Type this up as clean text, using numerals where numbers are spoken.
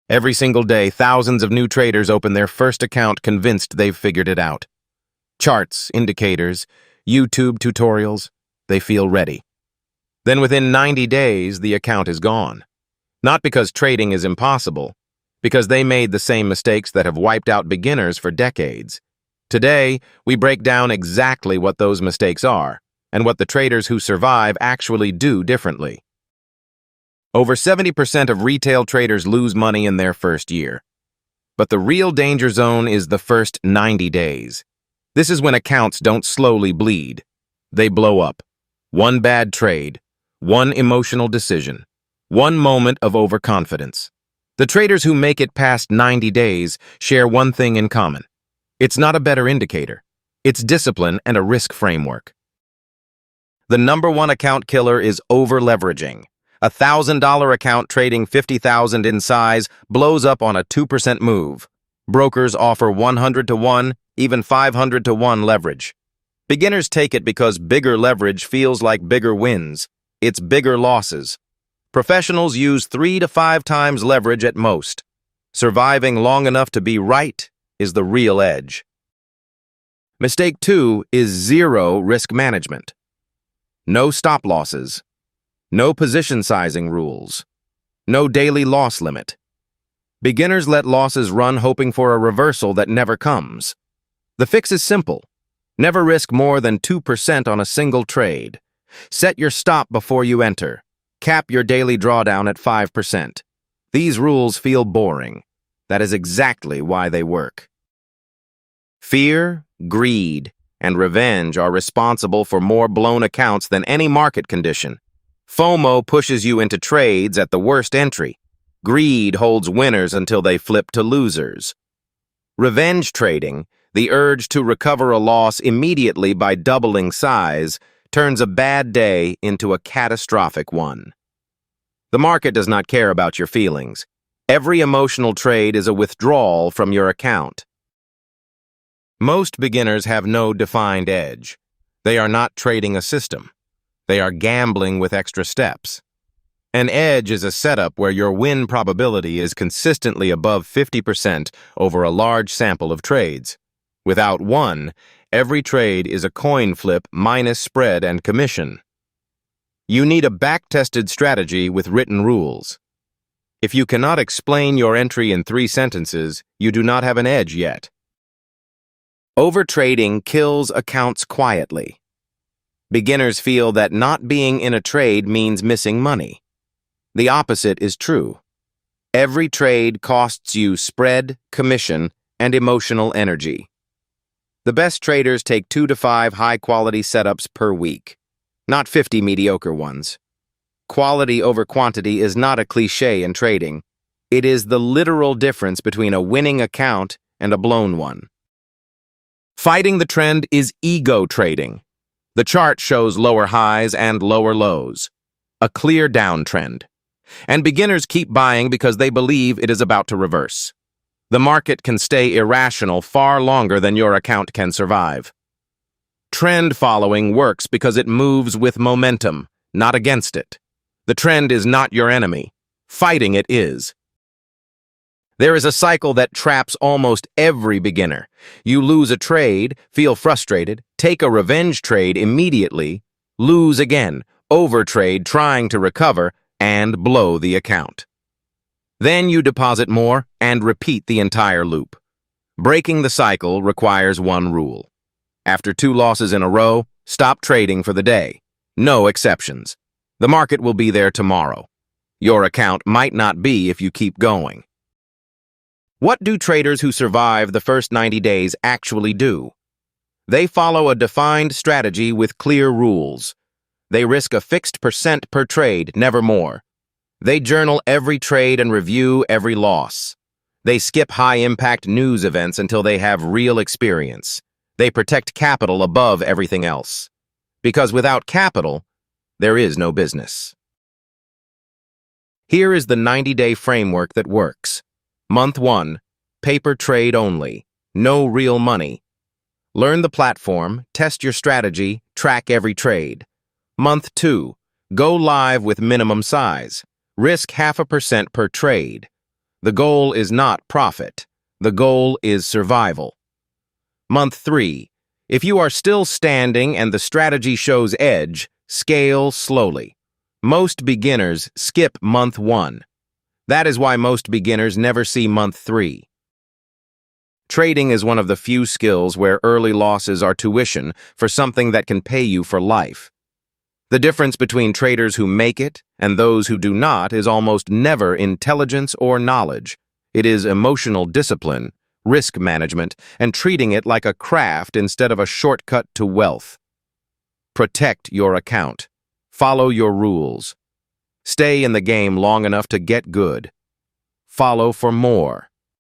Every single day, thousands of new traders open their first account convinced they've figured it out. Charts, indicators, YouTube tutorials, they feel ready. Then within 90 days, the account is gone. Not because trading is impossible, because they made the same mistakes that have wiped out beginners for decades. Today, we break down exactly what those mistakes are and what the traders who survive actually do differently. Over 70% of retail traders lose money in their first year. But the real danger zone is the first 90 days. This is when accounts don't slowly bleed. They blow up. One bad trade, one emotional decision, one moment of overconfidence. The traders who make it past 90 days share one thing in common. It's not a better indicator. It's discipline and a risk framework. The number one account killer is over-leveraging. A $1,000 account trading $50,000 in size blows up on a 2% move. Brokers offer 100 to 1, even 500 to 1 leverage. Beginners take it because bigger leverage feels like bigger wins. It's bigger losses. Professionals use 3 to 5 times leverage at most. Surviving long enough to be right is the real edge. Mistake 2 is zero risk management. No stop losses. No position sizing rules. No daily loss limit. Beginners let losses run hoping for a reversal that never comes. The fix is simple. Never risk more than 2% on a single trade. Set your stop before you enter. Cap your daily drawdown at 5%. These rules feel boring. That is exactly why they work. Fear, greed, and revenge are responsible for more blown accounts than any market condition. FOMO pushes you into trades at the worst entry. Greed holds winners until they flip to losers. Revenge trading, the urge to recover a loss immediately by doubling size, turns a bad day into a catastrophic one. The market does not care about your feelings. Every emotional trade is a withdrawal from your account. Most beginners have no defined edge. They are not trading a system. They are gambling with extra steps. An edge is a setup where your win probability is consistently above 50% over a large sample of trades. Without one, every trade is a coin flip minus spread and commission. You need a back-tested strategy with written rules. If you cannot explain your entry in 3 sentences, you do not have an edge yet. Overtrading kills accounts quietly. Beginners feel that not being in a trade means missing money. The opposite is true. Every trade costs you spread, commission, and emotional energy. The best traders take 2 to 5 high-quality setups per week, not 50 mediocre ones. Quality over quantity is not a cliché in trading. It is the literal difference between a winning account and a blown one. Fighting the trend is ego trading. The chart shows lower highs and lower lows, a clear downtrend. And beginners keep buying because they believe it is about to reverse. The market can stay irrational far longer than your account can survive. Trend following works because it moves with momentum, not against it. The trend is not your enemy. Fighting it is. There is a cycle that traps almost every beginner. You lose a trade, feel frustrated, take a revenge trade immediately, lose again, overtrade trying to recover, and blow the account. Then you deposit more and repeat the entire loop. Breaking the cycle requires one rule. After 2 losses in a row, stop trading for the day. No exceptions. The market will be there tomorrow. Your account might not be if you keep going. What do traders who survive the first 90 days actually do? They follow a defined strategy with clear rules. They risk a fixed percent per trade, never more. They journal every trade and review every loss. They skip high-impact news events until they have real experience. They protect capital above everything else. Because without capital, there is no business. Here is the 90-day framework that works. Month 1, paper trade only, no real money. Learn the platform, test your strategy, track every trade. Month 2, go live with minimum size. Risk 0.5% per trade. The goal is not profit. The goal is survival. Month 3. If you are still standing and the strategy shows edge, scale slowly. Most beginners skip month 1. That is why most beginners never see month 3. Trading is one of the few skills where early losses are tuition for something that can pay you for life. The difference between traders who make it and those who do not is almost never intelligence or knowledge. It is emotional discipline, risk management, and treating it like a craft instead of a shortcut to wealth. Protect your account. Follow your rules. Stay in the game long enough to get good. Follow for more.